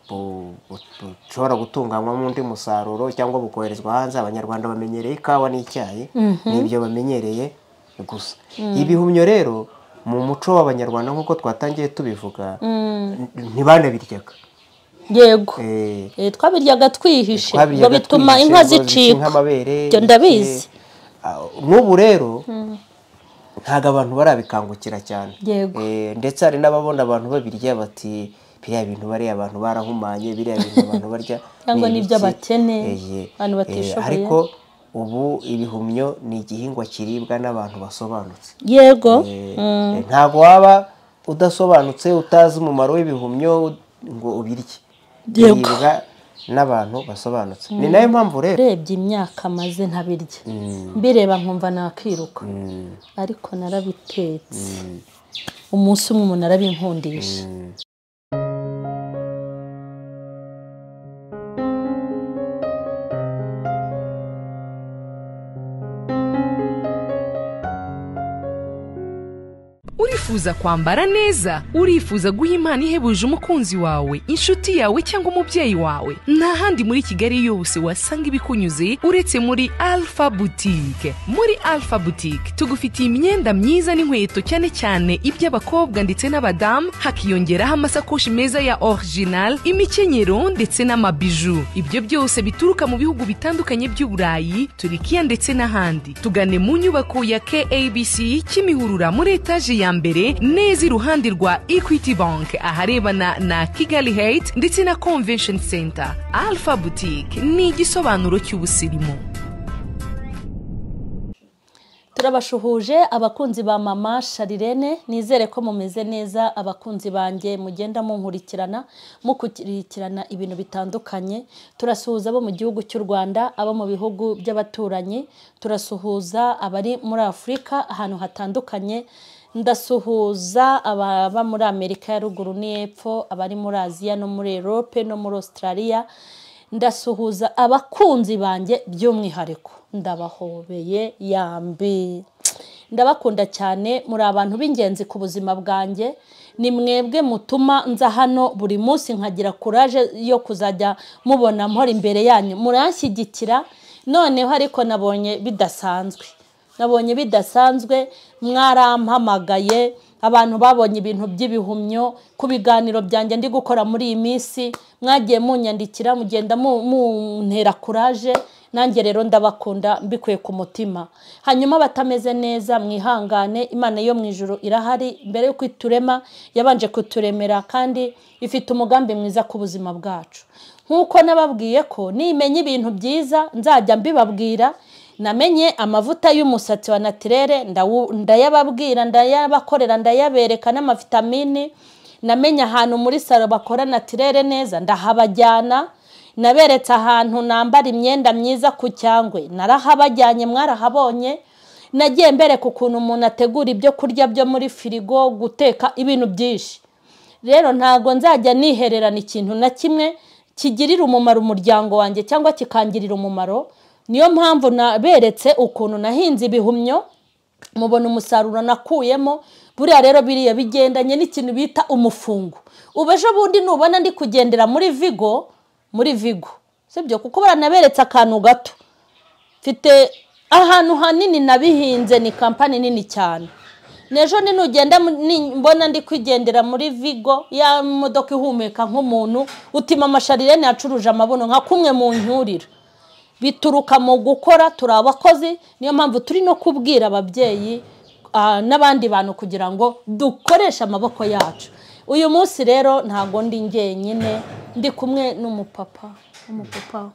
bushobora gutunganywamo undi musaruro cyangwa bukoherezwa hanze. Abanyarwanda bamenyereye ikawa n'icyayi, n'ibyo bamenyereye gusa. Ibihumyo rero mu muco w'Abanyarwanda nk'uko twatangiye tubivuga, ntibanabiryaga. Yego, twabiryaga twihishe ngo bituma inka zicika, byo ndabizi. N'ubu rero ntago abantu barabikangukira cyane, ndetse hari n'ababona abantu babirya bati biriya bintu bariya abantu barahumanye, biriya bintu abantu barya cyangwa n'ibyo abakene, abantu batishoboye. Ariko ubu ibihumyo ni igihingwa kiribwa n'abantu basobanutse. Yego, ntago waba udasobanutse utazi umumaro w'ibihumyo ngo ubirye. Biribwa n'abantu basobanutse. Ni nayo mpamvu rero urebye imyaka maze ntabirya, mbireba nkumva nakiruka, ariko narabitetse. Umunsi umwe umuntu arabinkundisha. Urifuza kwambara neza, urifuza guha impano ihebuje umukunzi wawe, inshuti yawe cyangwa umubyeyi wawe, nta handi muri Kigali yose wasanga ibikunyuze uretse muri Alpha Boutique. Muri Alpha Boutique tugufitiye imyenda myiza n'inkweto, cyane cyane iby'abakobwa ndetse n'abadamu, hakiyongeraho amasakoshi meza ya original, imikenyero ndetse n'amabiju. Ibyo byose bituruka mu bihugu bitandukanye by'Uburayi, Turikiya ndetse n'ahandi. Tugane mu nyubako ya KABC Kimihurura muri etaje ya mbere, neza iruhande rwa Equity Bank, aharebana na Kigali Heights ndetse na Convention Center. Alpha Boutique ni igisobanuro cy'ubusirimu. Turabashuhuje abakunzi ba Mama Sharirene, nizere ko mumeze neza. Abakunzi banjye mugenda munkurikirana, mukurikirana ibintu bitandukanye. Turasuhuza abo mu gihugu cy'u Rwanda, abo mu bihugu by'abaturanyi, turasuhuza abari muri Afrika ahantu hatandukanye, ndasuhuza ababa muri Amerika ya ruguru n'epfo, abari muri Aziya no muri Europe no muri Australia. Ndasuhuza abakunzi banjye by'umwihariko, ndabahobeye yambi, ndabakunda cyane. Muri abantu b'ingenzi ku buzima bwanjye, ni mwebwe mutuma nza hano buri munsi nkagira courage yo kuzajya mubona mpora imbere yanyu, muranshyigikira. Noneho ariko nabonye bidasanzwe, mwarampamagaye, abantu babonye ibintu by'ibihumyo ku biganiro byanjye ndi gukora muri iyi minsi, mwagiye munyandikira mugenda muntera courage. Nanjye rero ndabakunda mbikuye ku mutima. Hanyuma batameze neza mwihangane, Imana yo mu ijuru irahari. Mbere yo kwiturema yabanje kuturemera, kandi ifite umugambi mwiza ku buzima bwacu. Nkuko nababwiye ko nimenye ibintu byiza nzajya mbibabwira. Namenye amavuta y'umusatsi wa naturere, ndayababwira, ndayabakorera, ndayabereka n'amavitamini. Namenye ahantu muri salo bakora naturere neza, ndahabajyana. Naberetse ahantu nambara imyenda myiza ku Cyangwe, narahabajyanye, mwarahabonye. Nagiye mbereka ukuntu umuntu ategura ibyo kurya byo muri firigo, guteka ibintu byinshi. Rero ntago nzajya nihererana ikintu na kimwe kigirira umumaro umuryango wanjye cyangwa kikangirira umumaro. Niyo mpamvu naberetse ukuntu nahinze ibihumyo, mubona umusaruro nakuyemo. Buriya rero biriya bigendanye n'ikintu bita umufungo. Ubejo bundi nubona ndi kugendera muri Vigo, sibyo? Kuko baranaberetse akantu gato. Mfite ahantu hanini nabihinze, ni kampani nini cyane. Nejo ninugenda mbona ndi kwigendera muri Vigo, ya modoka ihumeka nk'umuntu, utima Amasharirene yacuruje amabuno nka kumwe mu nkurira. Bituruka mu gukora, turi abakozi. Niyo mpamvu turi no kubwira ababyeyi n'abandi bantu kugira ngo dukoreshe amaboko yacu. Uyu munsi rero ntago ndi njyenyine, ndi kumwe n'umupapa.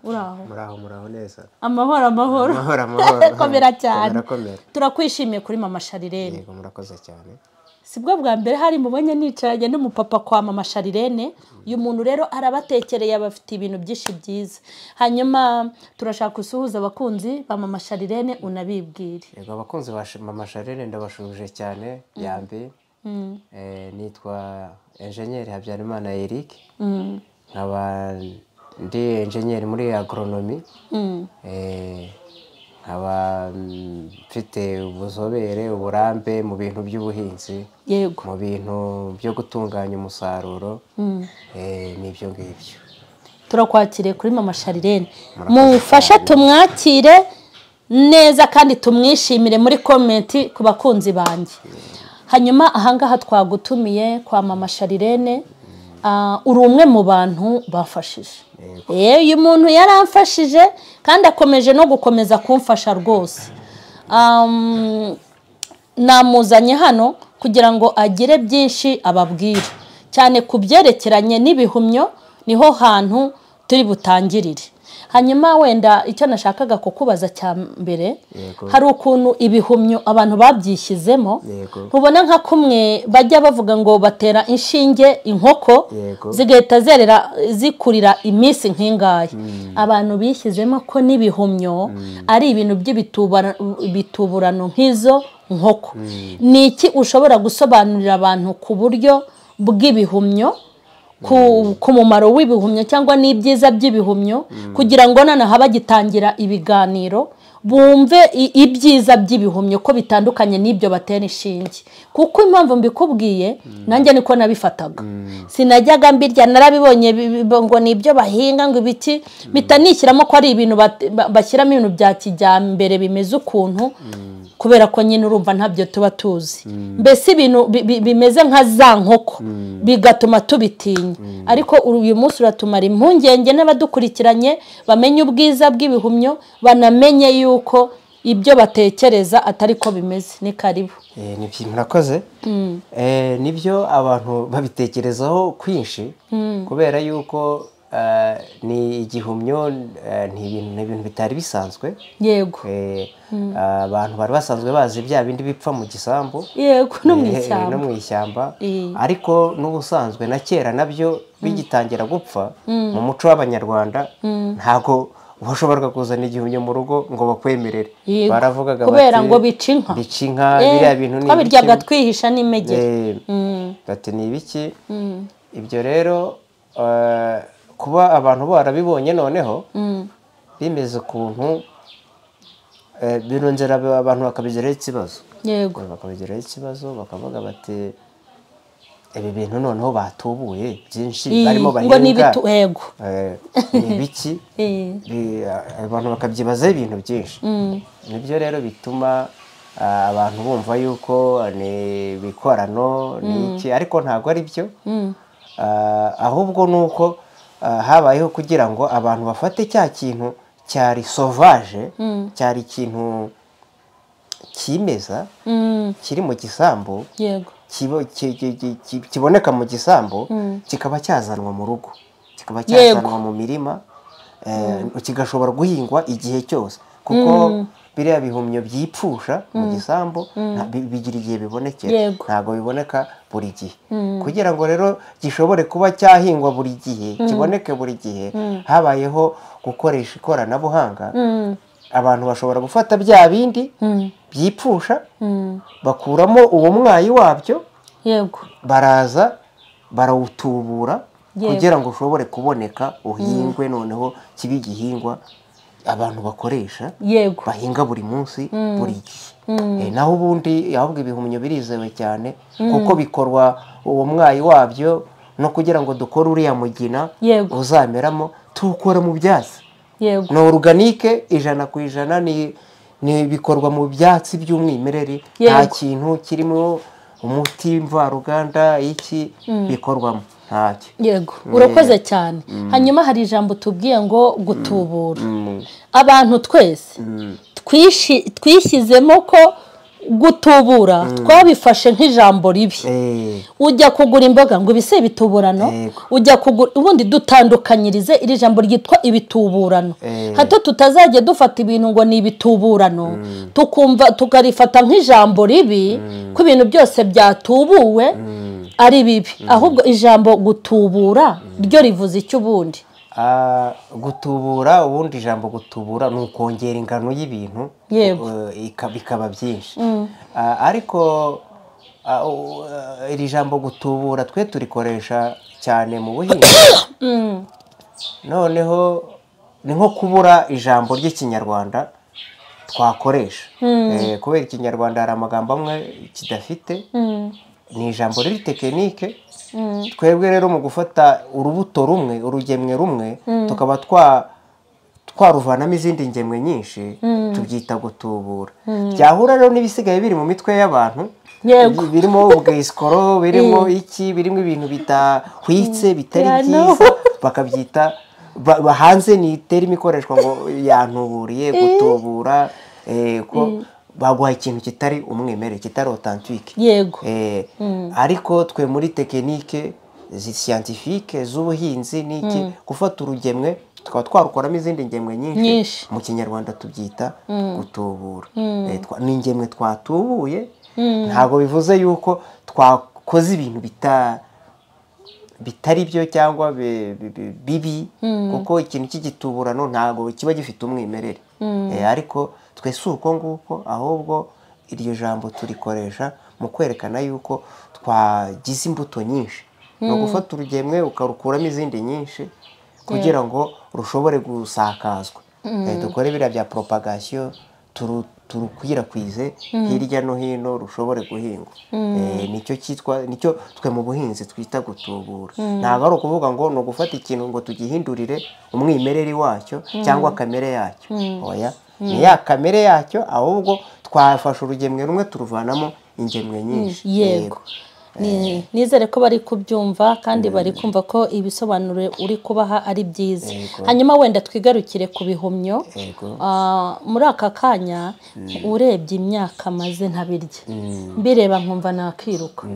Uraho? Muraho neza. Amahoro. Komera cyane. Turakwishimiye kuri Mama Sharirene. Yego, murakoze cyane. Sibwo bwa mbere hari mubonye nicaranye n'umupapa kwa Mama Sharirene. Uyu muntu rero arabatekereye, abafite ibintu byinshi byiza. Hanyuma turashaka gusuhuza abakunzi ba Mama Sharirene, unabibwire. Yego, abakunzi ba Mama Sharirene ndabashuje cyane. Yambi nitwa Engineer Habyarimana Eric, nkaba ndi engineer muri agronomy. nkaba mfite ubuzobere uburambe mu bintu by'ubuhinzi, yego, mu bintu byo gutunganya umusaruro, n'ibyo ngibyo. turakwakiriye kuri mama Sharirene, mufashe tumwakire neza kandi tumwishimire muri komenti ku bakunzi banjye. Hanyuma ahangaha twagutumiye kwa mama Sharirene, uri umwe mu bantu bafashije. Uyu muntu yaramfashije kandi akomeje no gukomeza kumfasha rwose. Namuzanye hano kugira ngo agire byinshi ababwire, cyane ku byerekeranye n'ibihumyo, niho hantu turi butangirire. Hanyuma wenda icyo nashakaga kukubaza cya mbere, hari ukuntu ibihumyo abantu babyishyizemo, ubona nka kumwe bajya bavuga ngo batera inshinge inkoko zigahita zerera zikurira iminsi nk'ingahe. Abantu bishyizemo ko n'ibihumyo ari ibintu by'ibituburano nk'izo nkoko. Ni iki ushobora gusobanurira abantu ku buryo bw'ibihumyo, ku mumaro w'ibihumyo cyangwa n'ibyiza by'ibihumyo, kugira ngo noneho bagitangira ibiganiro bumve ibyiza by'ibihumyo ko bitandukanye n'ibyo batera inshinge? Kuko impamvu mbikubwiye nanjye niko nabifataga, sinajyaga mbirya, narabibonye ngo nibyo bahinga ngo ibiki, mpita nishyiramo ko ari ibintu bashyiramo ibintu bya kijyambere bimeze ukuntu, kubera ko nyine urumva ntabyo tuba tuzi. Mbese ibintu bimeze nka za nkoko bigatuma tubitinya. Ariko uyu munsi uratumara impungenge n'abadukurikiranye bamenye ubwiza bw'ibihumyo, banamenye yuko ibyo batekereza atari ko bimeze. Ni karibu. Murakoze. Nibyo abantu babitekerezaho kwinshi, kubera yuko ni igihumyo, ni ibintu bitari bisanzwe. Yego. Abantu bari basanzwe bazi bya bindi bipfa mu gisambu, yego, no mu ishyamba. Ariko n'ubusanzwe na kera nabyo bigitangira gupfa mu muco w'Abanyarwanda, ntago washoboraga kuzana igihumyo mu rugo ngo bakwemerere. Baravugaga kubera ngo bica inka, biriya bintu ni twabiryaga twihisha n'imegere. Bati ni ibiki ibyo rero? Kuba abantu barabibonye noneho bimeze ukuntu, birongera abantu bakabigiraho ikibazo. Yego. Bakabigiraho ikibazo, bakavuga bati ibi bintu noneho batubuye byinshi barimo bahinga, ni ibiki? Abantu bakabyibazaho ibintu byinshi. Nibyo rero bituma abantu bumva yuko ni ibikorano n'iki, ariko ntabwo ari byo. Ahubwo ni uko habayeho kugira ngo abantu bafate cya kintu cyari sauvage, cyari ikintu kimeza, kiri mu gisambu, kiboneka mu gisambu, kikaba cyazanwa mu rugo, kikaba cyazanwa mu mirima, kigashobora guhingwa igihe cyose. Kuko biriya bihumyo byipfusha mu gisambu bigira igihe bibonekera, ntabwo biboneka buri gihe. Kugira ngo rero gishobore kuba cyahingwa buri gihe, kiboneke buri gihe, habayeho gukoresha ikoranabuhanga. Abantu bashobora gufata bya bindi byipfusha, bakuramo uwo mwayi wabyo, baraza barawutubura kugira ngo ushobore kuboneka, uhingwe, noneho kibe igihingwa abantu bakoresha, bahinga buri munsi, buri gihe. Naho ubundi ahubwo ibihumyo birizewe cyane, kuko bikorwa uwo mwayi wabyo, no kugira ngo dukore uriya mugina uzameramo, tuwukora mu byatsi. Ni organique 100%, ni bikorwa mu byatsi by'umwimerere, nta kintu kirimo umuti mvaruganda iki bikorwamo, ntacyo. Yego, urakoze cyane. Hanyuma hari ijambo tubwiye ngo gutubura. Abantu twese twishyizemo ko gutubura twabifashe nk'ijambo ribi. Ujya kugura imboga ngo ibise bituburano, ujya kugura, ubundi dutandukanyirize iri jambo ryitwa ibituburano. Hato tutazajya dufata ibintu ngo ni ibituburano, tukumva tukarifata nk'ijambo ribi, ko ibintu byose byatubuwe ari bibi. Ahubwo ijambo gutubura ryo rivuze icyo ubundi? Gutubura, ubundi ijambo gutubura ni ukongera ingano y'ibintu bikaba byinshi. Ariko iri jambo gutubura twe turikoresha cyane mu buhinzi. Noneho ni nko kubura ijambo ry'ikinyarwanda twakoresha. Kubera ikinyarwanda hari amagambo amwe kidafite, ni ijambo riri tekinike. Twebwe rero mu gufata urubuto rumwe, urugemwe rumwe, tukaba twaruvanamo izindi ngemwe nyinshi, tubyita gutubura. Byahura rero n'ibisigaye biri mu mitwe y'abantu, birimo ubwesikoro, birimo birimo ibintu bitahwitse, bitari byiza, bakabyita hanze ni terimi ikoreshwa ngo yantuburiye, gutubura, ko baguha ikintu kitari umwimerere, kitari authentique. Yego. Ariko twe muri tekinike scientifique z'ubuhinzi niki, gufata urugemwe tukaba twarukoramo izindi ngemwe nyinshi, mu kinyarwanda tubyita gutubura. Ni ingemwe twatubuye, ntabwo bivuze yuko twakoze ibintu bitari byo cyangwa bibi, kuko ikintu cy'igituburano ntabwo kiba gifite umwimerere. Ariko twe si uko nguko, ahubwo iryo jambo turikoresha mu kwerekana yuko twagize imbuto nyinshi. No gufata urugemwe ukarukuramo izindi nyinshi kugira ngo rushobore gusakazwa. Dukore biriya bya propagation, turukwirakwize hirya no hino, rushobore guhingwa. Nicyo twe mu buhinzi twita gutubura. Ntabwo ari ukuvuga ngo ni ugufata ikintu ngo tugihindurire umwimerere wacyo cyangwa kamere yacyo. Oya, ni ya kamere yacyo, ahubwo twafashe urugemwe rumwe turuvanamo ingemwe nyinshi. Yego. Nizere ko bari kubyumva kandi bari kumva ko ibisobanuro uri kubaha ari byiza. Hanyuma wenda twigarukire ku bihumyo. Muri aka kanya urebye imyaka maze ntabirya, mbireba nkumva nakiruka,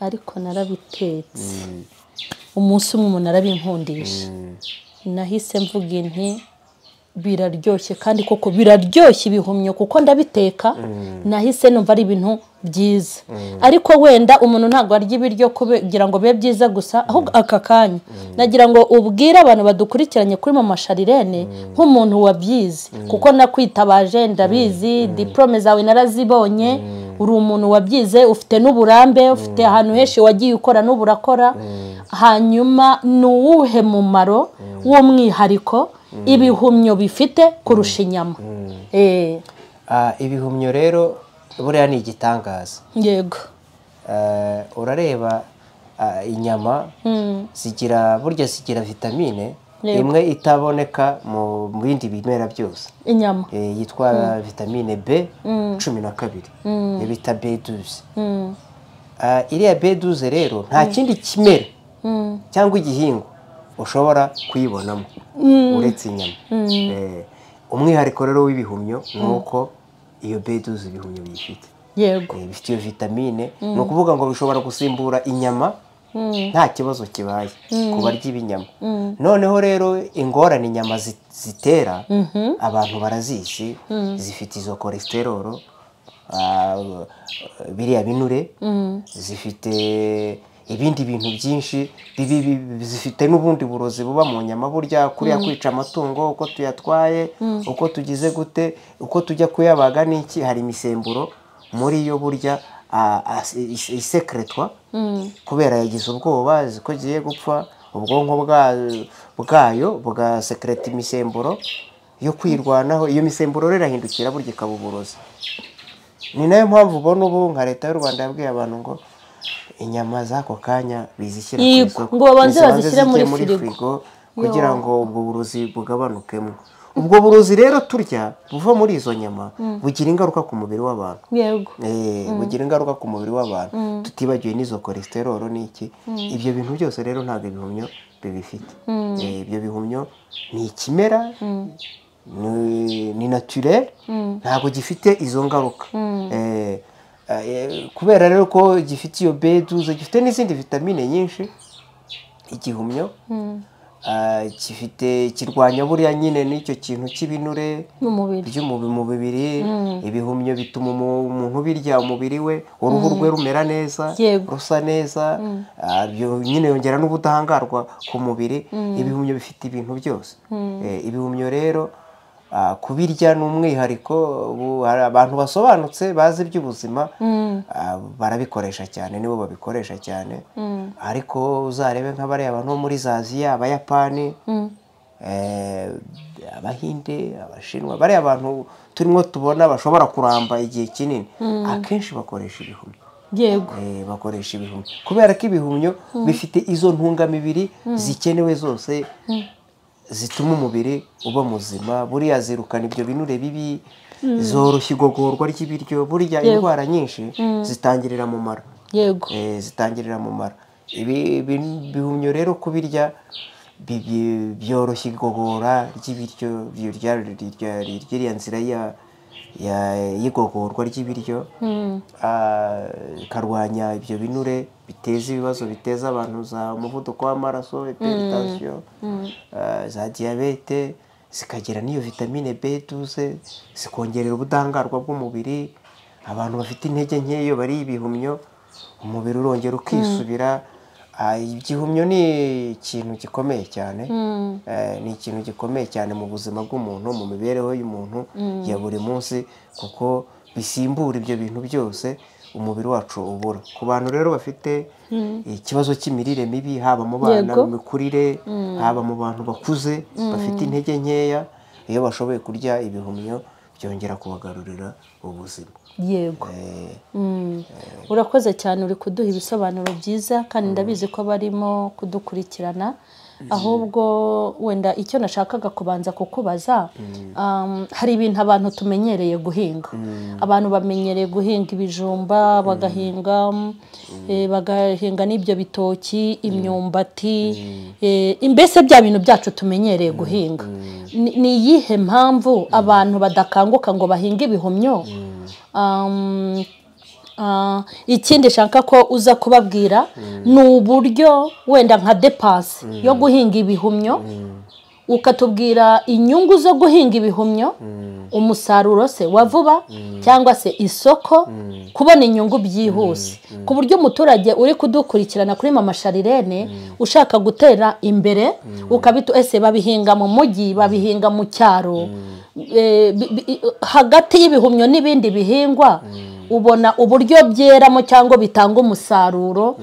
ariko narabitetse. Umunsi umwe umuntu arabinkundisha, nahise mvuga inti biraryoshye, kandi koko biraryoshye ibihumyo kuko ndabiteka. Nahise numva ari ibintu byiza. Ariko wenda umuntu ntabwo arya ibiryo kugira ngo bibe byiza gusa, ahubwo aka kanya nagira ngo ubwire abantu badukurikiranye kuri Mama Sharirene nk'umuntu wabyize, kuko nakwitabaje, ndabizi, diplome zawe narazibonye, uri umuntu wabyize, ufite n'uburambe, ufite ahantu henshi wagiye ukora n'uburakora. Hanyuma ni uwuhe mumaro w'umwihariko ibihumyo bifite kurusha inyama? Ibihumyo rero buriya ni igitangaza. Yego. Urareba inyama burya zigira vitamine imwe itaboneka mu bindi bimera byose. Inyama yitwa vitamine B12, bita B12. Iriya B12 rero nta kindi kimera cyangwa igihingwa ushobora kuyibonamo uretse inyama. Umwihariko rero w'ibihumyo ni uko iyo B12 ibihumyo bifite. Yego. Bifite iyo vitamine, ni ukuvuga ngo bishobora gusimbura inyama nta kibazo kibaye ku barya ibinyama. Noneho rero ingorane inyama zitera abantu barazizi, zifite izo cholesterol, biriya binure, zifite ibindi bintu byinshi, zifite n'ubundi burozi buba mu nyama. Burya kuriya kwica amatungo, uko tuyatwaye, uko tugize gute, uko tujya kuyabaga n'iki, hari imisemburo muri yo burya isekretwa kubera yagize ubwoba ko giye gupfa. Ubwonko bwayo bugasekreta imisemburo yo kwirwanaho. Iyo misemburo rero irahindukira burya ikaba uburozi. Ni nayo mpamvu ubona ubu nka leta y'u Rwanda yabwiye abantu ngo inyama z'ako kanya bizishyira ku isoko, ngo babanze bazishyire muri firigo kugira ngo ubwo burozi bugabanukemo. Ubwo burozi rero turya buva muri izo nyama bugira ingaruka ku mubiri w'abantu. Yego. Bugira ingaruka ku mubiri w'abantu, tutibagiwe n'izo cholesterol n'iki. Ibyo bintu byose rero ntabwo ibihumyo bibifite. Ibyo bihumyo ni ikimera, ni naturel, ntabwo gifite izo ngaruka. Kubera rero ko gifite iyo B12, gifite n'izindi vitamine nyinshi. Igihumyo kirwanya buriya nyine n'icyo kintu cy'ibinure mu mubiri. Ibihumyo bituma umuntu birya umubiri we, uruhu rwe rumera neza, rusa neza, nyine yongera n'ubudahangarwa ku mubiri. Ibihumyo bifite ibintu byose. Ibihumyo rero kubirya ni umwihariko. Hari abantu basobanutse bazi iby'ubuzima barabikoresha cyane, nibo babikoresha cyane. Ariko uzarebe nk'abariya abantu bo muri Aziya, Abayapani, abahinde, abashinwa, bariya abantu turimo tubona bashobora kuramba igihe kinini, akenshi bakoresha ibihumyo. yego Bakoresha ibihumyo kubera ko ibihumyo bifite izo ntungamubiri zikenewe zose zituma umubiri uba muzima. Buriya zirukana ibyo binure bibi, zoroshya igogorwa ry'ibiryo. Burya indwara nyinshi zitangirira mu mara. yego Zitangirira mu mara. Ibi bihumyo rero kubirya byoroshya igogora ry'ibiryo, ry'iriya nzira y'igogorwa ry'ibiryo, ikarwanya ibyo binure biteza ibibazo, biteza abantu za umuvuduko w'amaraso, hypertension, za diyabete, zikagira n'iyo vitamine B12, zikongerera ubudahangarwa bw'umubiri. Abantu bafite intege nke iyo bariye ibihumyo, umubiri urongera ukisubira. Igihumyo ni ikintu gikomeye cyane, ni ikintu gikomeye cyane mu buzima bw'umuntu, mu mibereho y'umuntu ya buri munsi, kuko bisimbura ibyo bintu byose umubiri wacu ubura. Ku bantu rero bafite ikibazo cy'imirire mibi, haba mu bana, mu mikurire, haba mu bantu bakuze bafite intege nkeya, iyo bashoboye kurya ibihumyo byongera kubagarurira ubuzima. yego urakoze cyane, uri kuduha ibisobanuro byiza kandi ndabizi ko barimo kudukurikirana. Ahubwo wenda icyo nashakaga kubanza kukubaza, hari ibintu abantu tumenyereye guhinga. Abantu bamenyereye guhinga ibijumba, bagahinga n'ibyo bitoki, imyumbati, mbese bya bintu byacu tumenyereye guhinga. Ni iyihe mpamvu abantu badakanguka ngo bahinge ibihumyo? Ikindi shaka ko uza kubabwira ni uburyo wenda nka depasi yo guhinga ibihumyo, ukatubwira inyungu zo guhinga ibihumyo, umusaruro se wa vuba cyangwa se isoko, kubona inyungu byihuse, ku buryo umuturage uri kudukurikirana kuri Mama Sharirene ushaka gutera imbere ese babihinga mu mujyi, babihinga mu cyaro, hagati y'ibihumyo n'ibindi bihingwa ubona uburyo byeramo cyangwa bitanga umusaruro,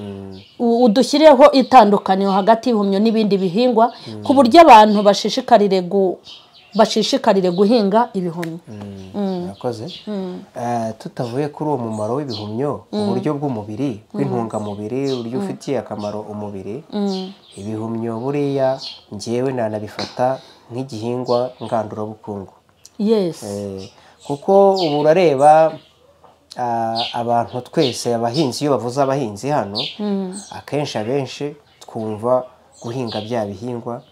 udushyireho itandukaniro hagati y'ibihumyo n'ibindi bihingwa ku buryo abantu bashishikarire guhinga ibihumyo. Murakoze. Tutavuye kuri uwo mumaro w'ibihumyo, uburyo bw'umubiri, bw'intungamubiri, uburyo ufitiye akamaro umubiri, ibihumyo buriya njyewe nanabifata nk'igihingwa ngandurabukungu. Kuko ubu urareba abantu twese abahinzi, iyo bavuze abahinzi hano, abenshi twumva guhinga bya bihingwa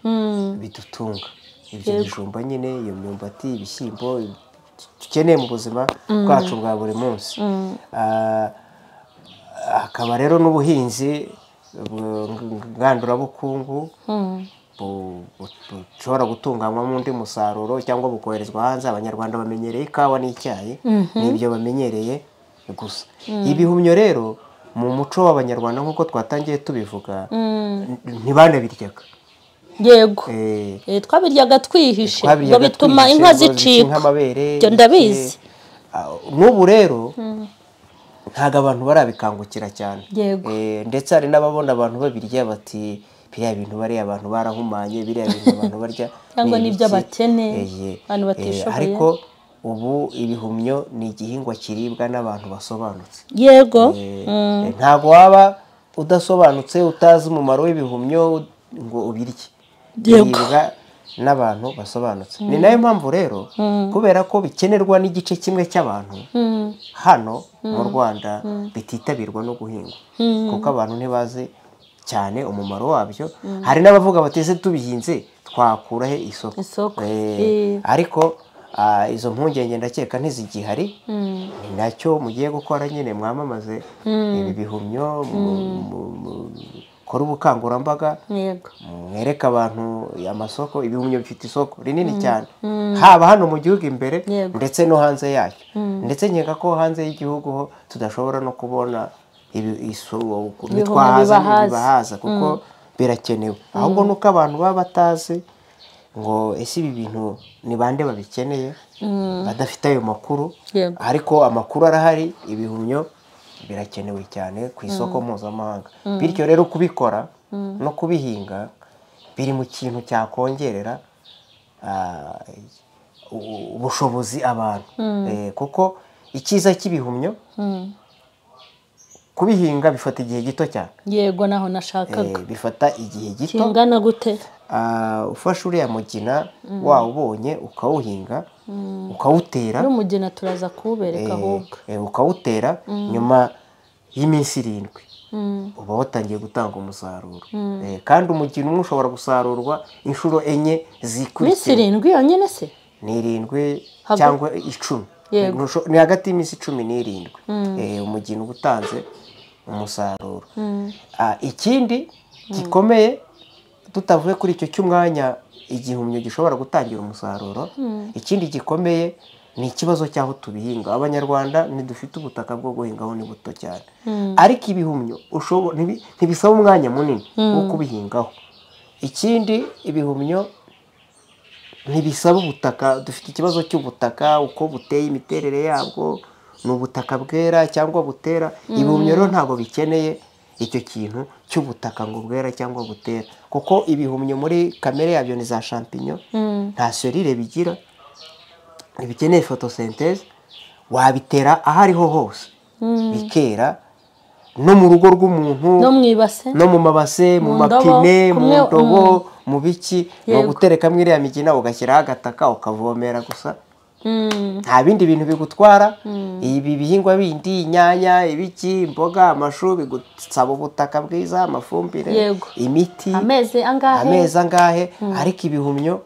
bidutunga, ibyo bijumba nyine, iyo myumbati, ibishyimbo dukeneye mu buzima bwacu bwa buri munsi. Hakaba rero n'ubuhinzi ngandurabukungu bushobora gutunganywamo undi musaruro cyangwa bukoherezwa hanze. Abanyarwanda bamenyereye ikawa n'icyayi, n'ibyo bamenyereye gusa. Ibihumyo rero mu muco w'Abanyarwanda nk'uko twatangiye tubivuga, ntibanabiryaga. Yego twabiryaga twihishe, ngo bituma inka zicika, ibyo ndabizi. N'ubu rero ntabwo abantu barabikangukira cyane, ndetse hari n'ababona abantu babirya bati biriya bintu bariya abantu barahumanye, biriya bintu abantu barya cyangwa n'ibyo abakene, abantu batishoboye. Ariko ubu ibihumyo ni igihingwa kiribwa n'abantu basobanutse. Yego ntabwo waba udasobanutse utazi umumaro w'ibihumyo ngo ubirye, biribwa n'abantu basobanutse. Ni nayo mpamvu rero, kubera ko bikenerwa n'igice kimwe cy'abantu hano mu Rwanda, bititabirwa no guhingwa kuko abantu ntibazi cyane umumaro wabyo. Hari n'abavuga bateze tubihinze twakura he isoko. Ariko izo mpungenge ndakeka ntizigihari. Ni nacyo mugiye gukora nyine, mwamamaze ibi bihumyo, kora ubukangurambaga, mwereka abantu amasoko. Ibihumyo bifite isoko rinini cyane, haba hano mu gihugu imbere ndetse no hanze yacyo. Ndetse nkeka ko hanze y'igihugu ho tudashobora no kubona ibibahaza kuko birakenewe. Ahubwo nuko abantu baba batazi ngo ese ibi bintu ni bande babikeneye, badafite ayo makuru. Ariko amakuru arahari, ibihumyo birakenewe cyane ku isoko mpuzamahanga. Bityo rero kubikora no kubihinga biri mu kintu cyakongerera ubushobozi abantu. Kuko icyiza cy'ibihumyo kubihinga bifata igihe gito cyane. Yego naho nashakaga. Bifata igihe gito. Kingana gute? Ufashe uriya mugina wawubonye ukawuhinga ukawutera. N'umugina turaza kuwubereka ahubwo. Ukawutera nyuma y'iminsi 7 uba watangiye gutanga umusaruro. Kandi umugina umwe ushobora gusarurwa inshuro 4 zikurikira. Iminsi 7 yonyine se? Ni 7 cyangwa 10. Ni hagati y'iminsi 10 n'7 umugina uba utanze umusaruro. Ikindi gikomeye tutavuye kuri icyo cy'umwanya igihumyo gishobora gutangira umusaruro, ikindi gikomeye ni ikibazo cy'aho tubihinga. Abanyarwanda ntidufite ubutaka bwo guhingaho, ni buto cyane. Ariko ibihumyo ntibisaba umwanya munini wo kubihingaho. Ikindi ibihumyo ntibisaba ubutaka. Dufite ikibazo cy'ubutaka, uko buteye, imiterere yabwo, ni ubutaka bwera cyangwa butera. Ibihumyo rero ntabwo bikeneye icyo kintu cy'ubutaka ngo bwera cyangwa butera, kuko ibihumyo muri kamere yabyo ni za champignon, nta selile bigira, bikeneye photosynthèse. Wabitera aho ariho hose bikera, no mu rugo rw'umuntu, no mu ibase, no mu mabase, mu mapine, mu ndobo, mu biki. No guterekamo iriya migina ugashyiraho agataka ukavomera gusa, nta bindi bintu bigutwara. Ibi bihingwa bindi, inyanya, ibiki, imboga, amashu, bigusaba ubutaka bwiza, amafumbire, imiti, amezi angahe. Ariko ibihumyo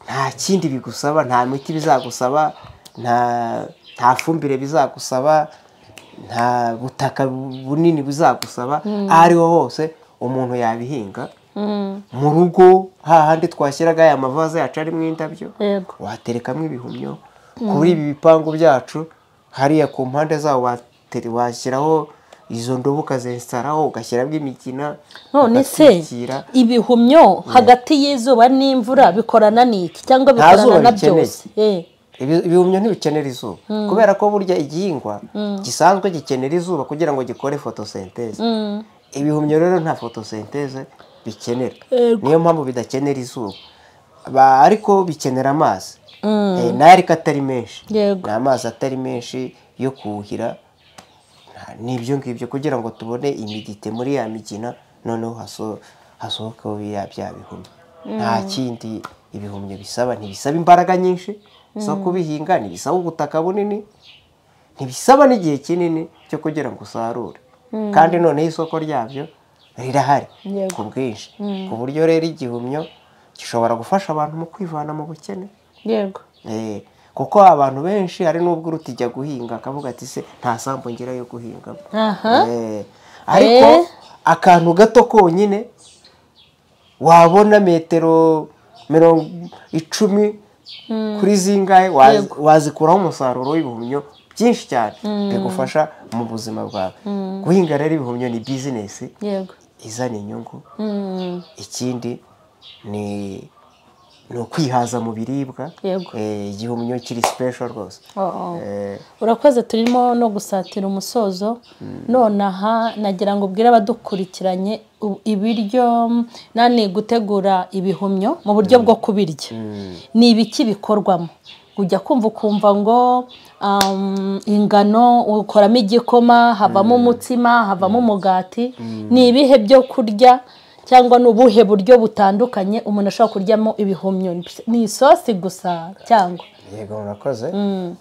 nta kindi bigusaba, nta miti bizagusaba, nta fumbire bizagusaba, nta butaka bunini bizagusaba. Aho ariho hose umuntu yabihinga. Mu rugo hahandi twashyiraga aya mavaze yacu arimo indabyo, waterekamo ibihumyo. Kuri ibi bipangu byacu hariya ku mpande zawo washyiraho izo ndobo ukazensaraho, ugashyiramo imigina. None se ibihumyo hagati y'izuba n'imvura bikorana n'iki cyangwa bikorana na byose? Ibihumyo ntibikenera izuba, kubera ko burya igihingwa gisanzwe gikenera izuba kugira ngo gikore photosynthèse. Ibihumyo rero nta photosynthèse bikenera, niyo mpamvu bidakenera izuba. Ariko bikenera amazi, nayo ariko atari menshi. Ni amazi atari menshi yo kuhira. Nibyo ngibyo kugira ngo tubone imidite muri ya migina, noneho hasohokeho bya bihumyo. Nta kindi ibihumyo bisaba. Ntibisaba imbaraga nyinshi zo kubihinga, ntibisaba ubutaka bunini, ntibisaba n'igihe kinini cyo kugira ngo usarure. Kandi noneho isoko ryabyo rirahari ku bwinshi, ku buryo rero igihumyo gishobora gufasha abantu mu kwivana mu bukene. Kuko abantu benshi hari n'ubwo urutijya guhinga akavuga ati se nta sambu ngira yo guhingamo. Ariko akantu gato konyine wabona metero 10 kuri zingahe wazikuraho umusaruro w'ibihumyo byinshi cyane, bigufasha mu buzima bwawe. Guhinga rero ibihumyo ni business izana inyungu. Ikindi ni ukwihaza mu biribwa. Igihumyo kiri special rwose. Urakoze, turimo no gusatira umusozo. Nonaha nagira ngo ubwire abadukurikiranye ibiryo nani gutegura ibihumyo mu buryo bwo kubirya ni ibiki bikorwamo. Ujya ukumva ngo ingano ukoramo igikoma, havamo umutsima, havamo umugati. Ni ibihe byo kurya cyangwa n'ubuhe buryo butandukanye umuntu ashobora kuryamo ibihumyo? Ni isosi gusa cyangwa? Yego, murakoze.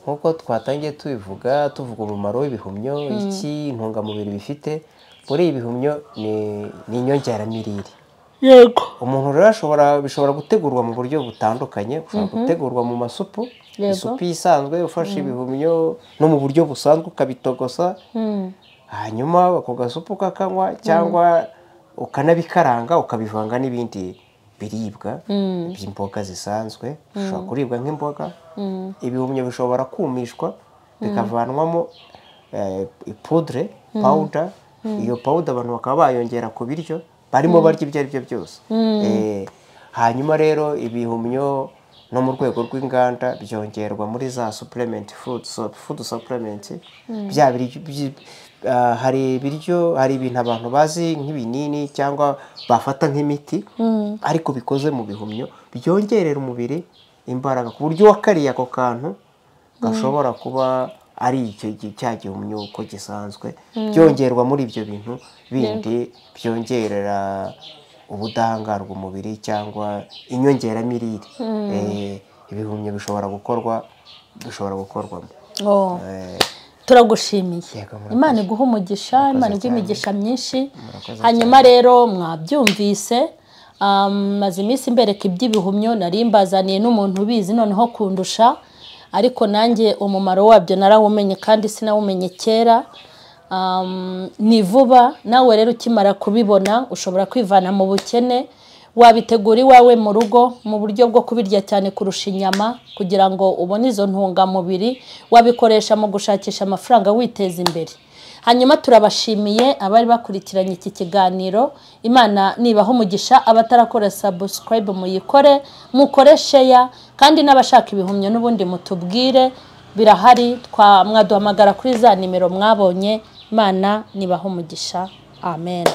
Nkuko twatangiye tuvuga umumaro w'ibihumyo, iki intungamubiri bifite. Muri ibihumyo ni inyongeramirire. Yego. Umuntu rero bishobora gutegurwa mu buryo butandukanye. Ushobora gutegurwa mu masupu, isupu isanzwe ufashe ibihumyo, no mu buryo busanzwe ukabitogosa, hanyuma ako gasupu kakanywa, cyangwa ukanabikaranga ukabivanga n'ibindi biribwa by'imboga zisanzwe. Ushobora kuribwa nk'imboga. Ibihumyo bishobora kumishwa bikavanwamo poudre, powder. Iyo powder abantu bakaba bayongera ku biryo barimo barya ibyo ari byo byose. Hanyuma rero ibihumyo no mu rwego rw'inganda byongerwa muri za supplement food supplement, bya hari ibintu abantu bazi nk'ibinini cyangwa bafata nk'imiti ariko bikoze mu bihumyo byongerera umubiri imbaraga ku buryo wakariye ako kantu gashobora kuba ari cya gihumyo uko gisanzwe byongerwa muri ibyo bintu bindi byongerera ubudahangarwa umubiri cyangwa inyongeramirire. Ibihumyo bishobora gukorwamo. Turagushimiye, Imana iguha umugisha, Imana iguha imigisha myinshi. Hanyuma rero mwabyumvise, maze iminsi mbereka iby'ibihumyo, nari mbazaniye n'umuntu ubizi noneho kundusha, ariko nanjye umumaro wabyo narawumenye kandi sinawumenye kera. Ni vuba, nawe rero ukimara kubibona ushobora kwivana mu bukene, wabitegura iwawe mu rugo mu buryo bwo kubirya cyane kurusha inyama kugira ngo ubone izo ntungamubiri, wabikoresha mu gushakisha amafaranga witeza imbere. Hanyuma turabashimiye abari bakurikiranye iki kiganiro, Imana nibaho umugisha. Abatarakora subscribe muyikore, mukore share, kandi n'abashaka ibihumyo n'ubundi mutubwire birahari, mwaduhamagara kuri za nimero mwabonye. Imana nibaho umugisha. Amen.